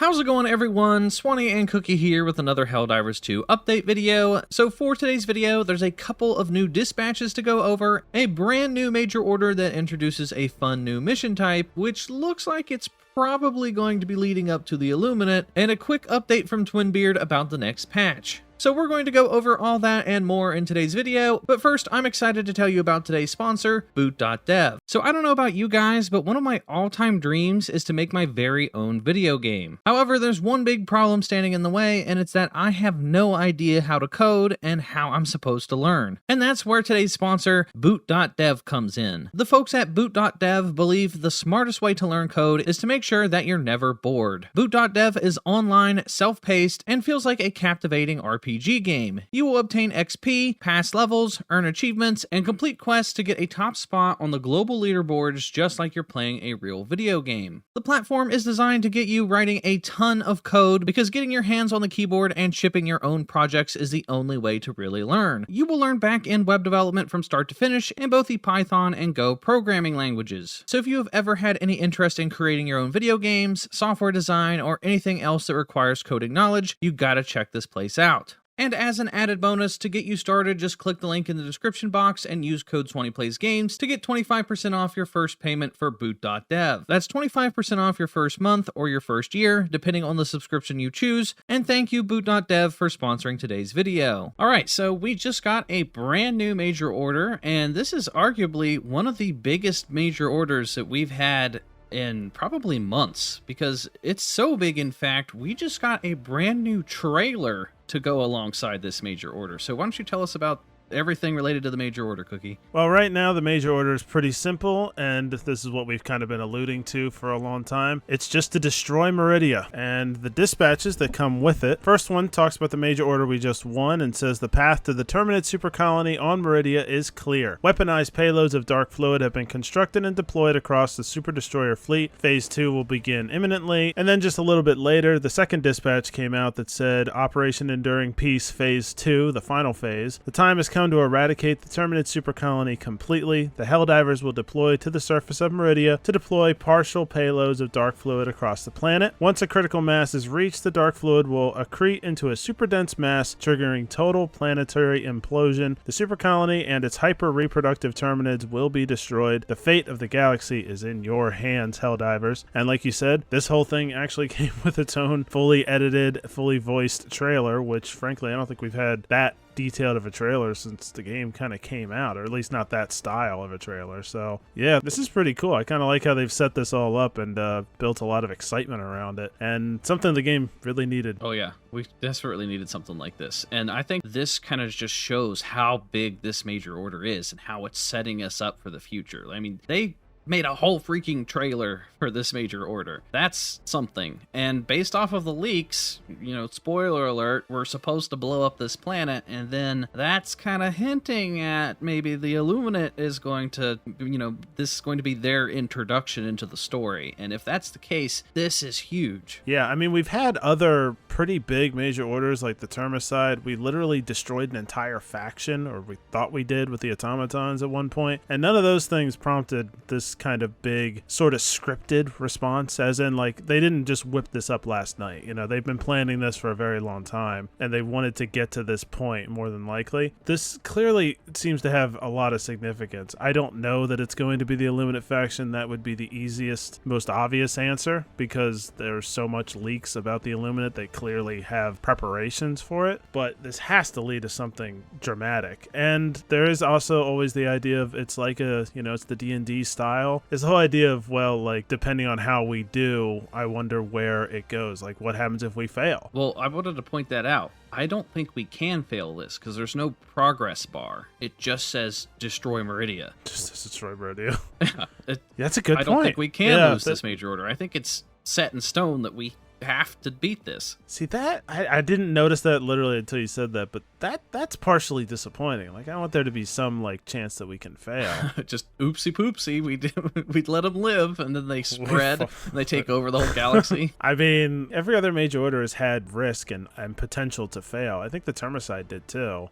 How's it going, everyone? Swanee and Cookie here with another Helldivers 2 update video. So for today's video, there's a couple of new dispatches to go over, a brand new major order that introduces a fun new mission type, which looks like it's probably going to be leading up to the Illuminate, and a quick update from Twinbeard about the next patch. So we're going to go over all that and more in today's video, but first I'm excited to tell you about today's sponsor, Boot.Dev. So I don't know about you guys, but one of my all-time dreams is to make my very own video game. However, there's one big problem standing in the way, and it's that I have no idea how to code and how I'm supposed to learn. And that's where today's sponsor, Boot.Dev, comes in. The folks at Boot.Dev believe the smartest way to learn code is to make sure that you're never bored. Boot.Dev is online, self-paced, and feels like a captivating RPG game. You will obtain XP, pass levels, earn achievements, and complete quests to get a top spot on the global leaderboards just like you're playing a real video game. The platform is designed to get you writing a ton of code because getting your hands on the keyboard and shipping your own projects is the only way to really learn. You will learn back-end web development from start to finish in both the Python and Go programming languages. So if you have ever had any interest in creating your own video games, software design, or anything else that requires coding knowledge, you gotta check this place out. And as an added bonus, to get you started, just click the link in the description box and use code SwaneePlaysGames to get 25% off your first payment for Boot.Dev. That's 25% off your first month or your first year, depending on the subscription you choose. And thank you, Boot.Dev, for sponsoring today's video. Alright, so we just got a brand new major order, and this is arguably one of the biggest major orders that we've had in probably months, because it's so big. In fact, we just got a brand new trailer to go alongside this major order. So why don't you tell us about everything related to the major order, Cookie? Well, right now the major order is pretty simple, and this is what we've kind of been alluding to for a long time. It's just to destroy Meridia and the dispatches that come with it. First one talks about the major order we just won and says the path to the Terminate super colony on Meridia is clear. Weaponized payloads of dark fluid have been constructed and deployed across the super destroyer fleet. Phase 2 will begin imminently. And then just a little bit later, the second dispatch came out that said Operation Enduring Peace Phase 2, the final phase. The time has come to eradicate the Terminate super colony completely. The Helldivers will deploy to the surface of Meridia to deploy partial payloads of dark fluid across the planet. Once a critical mass is reached, the dark fluid will accrete into a super dense mass, triggering total planetary implosion. The super colony and its hyper reproductive terminids will be destroyed. The fate of the galaxy is in your hands, Helldivers. And like you said, this whole thing actually came with its own fully edited, fully voiced trailer, which frankly I don't think we've had that detailed of a trailer since the game kind of came out, or at least not that style of a trailer. So yeah, this is pretty cool. I kind of like how they've set this all up and built a lot of excitement around it, and something the game really needed. Oh yeah, we desperately needed something like this, and I think this kind of just shows how big this major order is and how it's setting us up for the future. I mean, they made a whole freaking trailer for this major order. That's something. And based off of the leaks, you know, spoiler alert, we're supposed to blow up this planet, and then that's kind of hinting at maybe the Illuminate is going to, you know, this is going to be their introduction into the story. And if that's the case, this is huge. Yeah, I mean, we've had other pretty big major orders like the Termicide. We literally destroyed an entire faction, or we thought we did, with the automatons at one point, and none of those things prompted this kind of big sort of scripted response, as in like they didn't just whip this up last night. You know, they've been planning this for a very long time, and they wanted to get to this point more than likely. This clearly seems to have a lot of significance. I don't know that it's going to be the Illuminate faction. That would be the easiest, most obvious answer, because there's so much leaks about the Illuminate. They clearly have preparations for it, but this has to lead to something dramatic. And there is also always the idea of it's like a, you know, it's the D&D style. It's the whole idea of, well, like, depending on how we do, I wonder where it goes. Like, what happens if we fail? Well, I wanted to point that out. I don't think we can fail this, because there's no progress bar. It just says destroy Meridia. Just destroy Meridia. Yeah, that's a good point. I don't think we can lose this major order. I think it's set in stone that we have to beat this. See that? I didn't notice that literally until you said that, but that's partially disappointing. Like, I want there to be some like chance that we can fail. Just oopsie poopsie, we'd let them live, and then they spread, and they take over the whole galaxy. I mean, every other major order has had risk and potential to fail. I think the Termicide did too.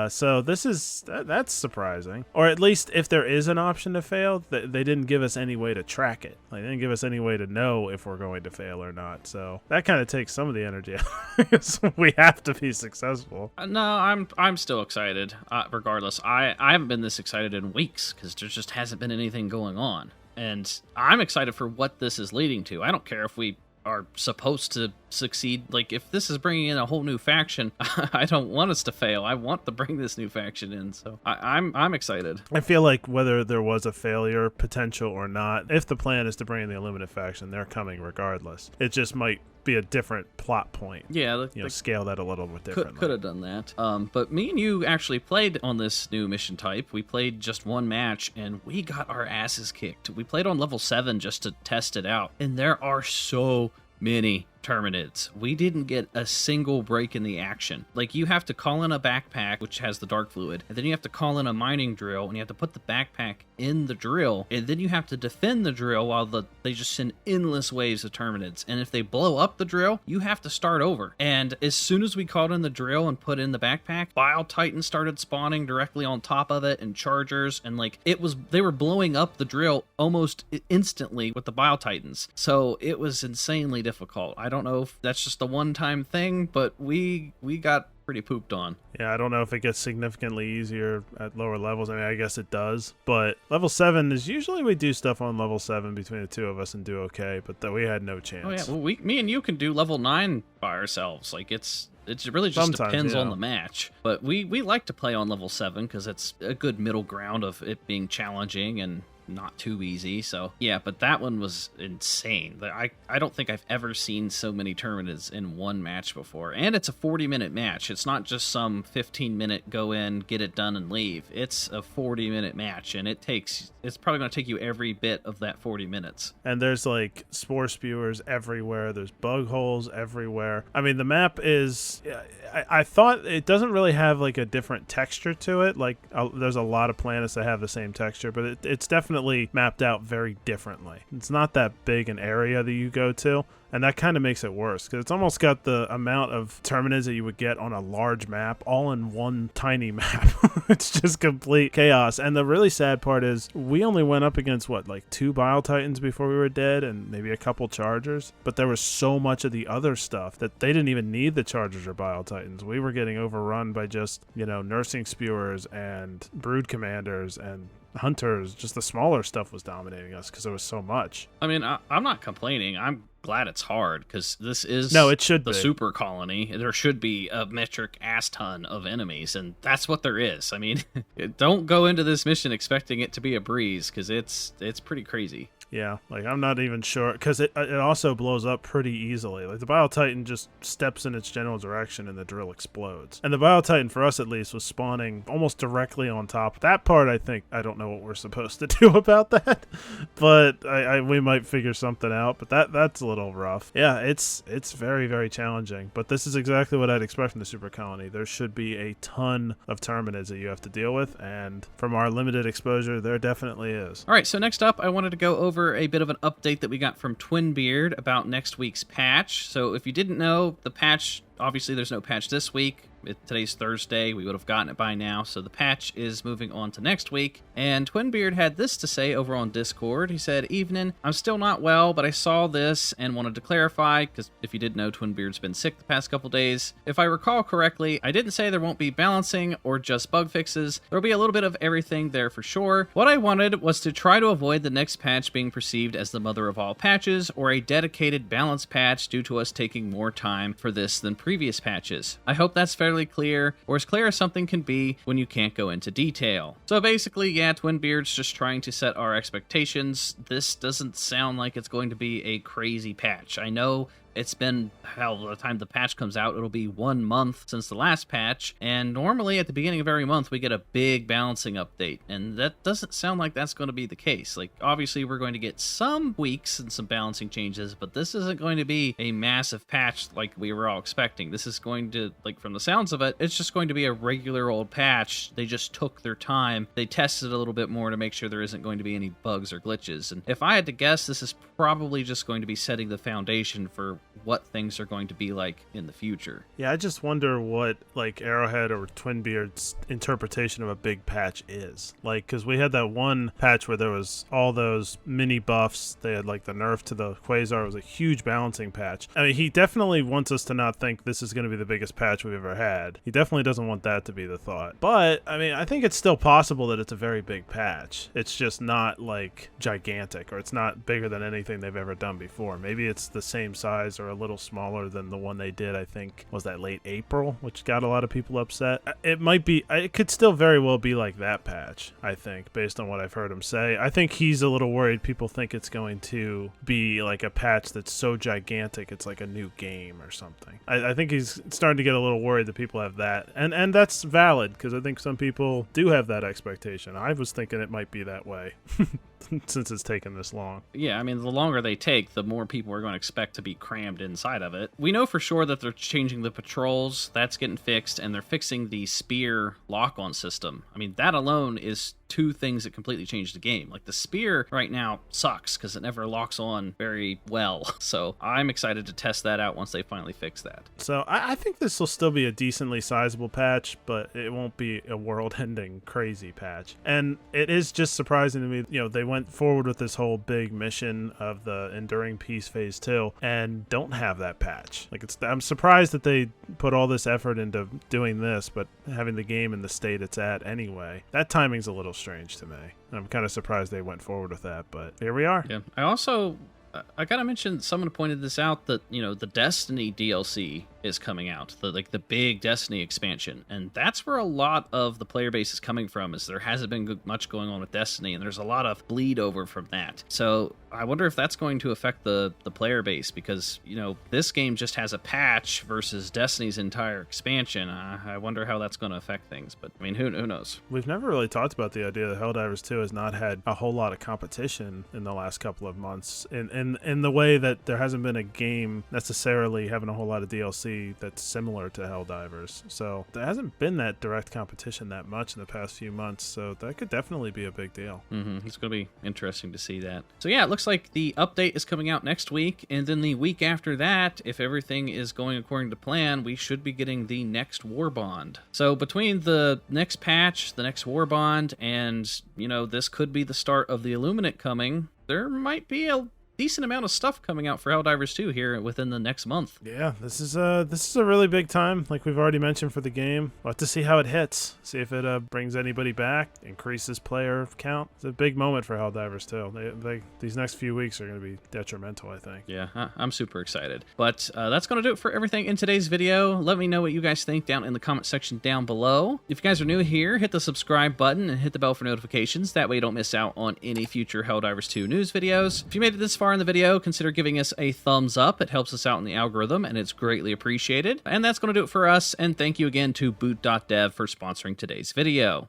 So that's surprising. Or at least if there is an option to fail, they didn't give us any way to track it. Like, they didn't give us any way to know if we're going to fail or not. So that kind of takes some of the energy out. So we have to be successful. No, I'm still excited. Regardless, I haven't been this excited in weeks because there just hasn't been anything going on, and I'm excited for what this is leading to. I don't care if we are supposed to succeed. Like, if this is bringing in a whole new faction, I don't want us to fail. I want to bring this new faction in, so I'm excited. I feel like whether there was a failure potential or not, if the plan is to bring in the Illuminate faction, they're coming regardless. It just might be a different plot point. Yeah, scale that a little bit differently. Could have done that. But me and you actually played on this new mission type. We played just one match, and we got our asses kicked. We played on level 7 just to test it out, and there are so many Terminids. We didn't get a single break in the action. Like, you have to call in a backpack, which has the dark fluid, and then you have to call in a mining drill, and you have to put the backpack in the drill, and then you have to defend the drill while they just send endless waves of Terminids. And if they blow up the drill, you have to start over. And as soon as we called in the drill and put in the backpack, Bile Titans started spawning directly on top of it, and Chargers, and like, they were blowing up the drill almost instantly with the Bile Titans. So it was insanely difficult. I don't know if that's just a one-time thing, but we got pretty pooped on. Yeah, I don't know if it gets significantly easier at lower levels. I mean, I guess it does, but level 7 is usually we do stuff on level 7 between the two of us and do okay, but we had no chance. Oh yeah, well, me and you can do level 9 by ourselves. Like, it really just depends on the match. But we like to play on level 7 because it's a good middle ground of it being challenging and not too easy. So yeah, but that one was insane. I don't think I've ever seen so many Terminids in one match before. And it's a 40-minute match. It's not just some 15-minute go in, get it done, and leave. It's a 40-minute match, and it's probably going to take you every bit of that 40 minutes. And there's like spore spewers everywhere. There's bug holes everywhere. I mean, the map is... I thought it doesn't really have like a different texture to it. Like, there's a lot of planets that have the same texture, but it's definitely mapped out very differently. It's not that big an area that you go to, and that kind of makes it worse because it's almost got the amount of Terminids that you would get on a large map all in one tiny map. It's just complete chaos. And the really sad part is we only went up against like 2 Bile Titans before we were dead, and maybe a couple Chargers, but there was so much of the other stuff that they didn't even need the Chargers or Bile Titans. We were getting overrun by just, nursing spewers and brood commanders and hunters. Just the smaller stuff was dominating us because there was so much. I mean, I'm not complaining. I'm glad it's hard because this is the super colony. There should be a metric ass ton of enemies, and that's what there is. I mean, don't go into this mission expecting it to be a breeze because it's pretty crazy. Yeah, like, I'm not even sure, because it also blows up pretty easily. Like, the Bile Titan just steps in its general direction and the drill explodes. And the Bile Titan, for us at least, was spawning almost directly on top. That part, I don't know what we're supposed to do about that, but we might figure something out, but that's a little rough. Yeah, it's very, very challenging, but this is exactly what I'd expect from the Super Colony. There should be a ton of Terminids that you have to deal with, and from our limited exposure, there definitely is. All right, so next up, I wanted to go over a bit of an update that we got from Twinbeard about next week's patch. So if you didn't know, the patch, obviously there's no patch this week. Today's Thursday. We would have gotten it by now. So the patch is moving on to next week. And Twinbeard had this to say over on Discord. He said, "Evening, I'm still not well, but I saw this and wanted to clarify, because if you didn't know, Twinbeard's been sick the past couple days. If I recall correctly, I didn't say there won't be balancing or just bug fixes. There'll be a little bit of everything there for sure. What I wanted was to try to avoid the next patch being perceived as the mother of all patches or a dedicated balance patch due to us taking more time for this than previous patches. I hope that's fairly clear, or as clear as something can be when you can't go into detail." So basically, yeah, Twinbeard's just trying to set our expectations. This doesn't sound like it's going to be a crazy patch. I know it's been, hell, by the time the patch comes out, it'll be 1 month since the last patch, and normally at the beginning of every month we get a big balancing update, and that doesn't sound like that's going to be the case. Like, obviously we're going to get some tweaks and some balancing changes, but this isn't going to be a massive patch like we were all expecting. This is going to, like, from the sounds of it, it's just going to be a regular old patch. They just took their time. They tested a little bit more to make sure there isn't going to be any bugs or glitches. And if I had to guess, this is probably just going to be setting the foundation for what things are going to be like in the future. Yeah, I just wonder what, like, Arrowhead or Twinbeard's interpretation of a big patch is. Like, because we had that one patch where there was all those mini buffs. They had, like, the nerf to the Quasar. It was a huge balancing patch. I mean, he definitely wants us to not think this is going to be the biggest patch we've ever had. He definitely doesn't want that to be the thought. But, I mean, I think it's still possible that it's a very big patch. It's just not, like, gigantic, or it's not bigger than anything they've ever done before. Maybe it's the same size or a little smaller than the one they did, I think, was that late April, which got a lot of people upset. It might be, it could still very well be like that patch, I think, based on what I've heard him say. I think he's a little worried people think it's going to be like a patch that's so gigantic it's like a new game or something. I think he's starting to get a little worried that people have that, and that's valid, because I think some people do have that expectation. I was thinking it might be that way since it's taken this long. Yeah, I mean, the longer they take, the more people are going to expect to be crammed inside of it. We know for sure that they're changing the patrols. That's getting fixed, and they're fixing the spear lock-on system. I mean, that alone is 2 things that completely changed the game. Like, the spear right now sucks because it never locks on very well. So I'm excited to test that out once they finally fix that. So I think this will still be a decently sizable patch, but it won't be a world-ending crazy patch. And it is just surprising to me, you know, they went forward with this whole big mission of the Enduring Peace Phase 2 and don't have that patch. Like, I'm surprised that they put all this effort into doing this, but having the game in the state it's at anyway. That timing's a little strange to me. I'm kind of surprised they went forward with that, but here we are. Yeah. I gotta mention, someone pointed this out, that, you know, the Destiny DLC is coming out, the big Destiny expansion, and that's where a lot of the player base is coming from, is there hasn't been much going on with Destiny, and there's a lot of bleed over from that. So I wonder if that's going to affect the player base, because, you know, this game just has a patch versus Destiny's entire expansion. I wonder how that's going to affect things, but I mean, who knows? We've never really talked about the idea that Helldivers 2 has not had a whole lot of competition in the last couple of months, in the way that there hasn't been a game necessarily having a whole lot of DLC that's similar to Helldivers. So there hasn't been that direct competition that much in the past few months, so that could definitely be a big deal. It's going to be interesting to see that. So yeah, it looks like the update is coming out next week, and then the week after that, if everything is going according to plan, we should be getting the next War Bond. So between the next patch, the next War Bond, and, you know, this could be the start of the Illuminate coming, there might be a decent amount of stuff coming out for Helldivers 2 here within the next month. Yeah, this is a really big time, like we've already mentioned, for the game. We'll have to see how it hits, see if it brings anybody back, increases player count. It's a big moment for Helldivers 2. These next few weeks are going to be detrimental, I think. Yeah, I'm super excited. But that's going to do it for everything in today's video. Let me know what you guys think down in the comment section down below. If you guys are new here, hit the subscribe button and hit the bell for notifications. That way you don't miss out on any future Helldivers 2 news videos. If you made it this far in the video, consider giving us a thumbs up. It helps us out in the algorithm, and it's greatly appreciated. And that's going to do it for us, and thank you again to Boot.Dev for sponsoring today's video.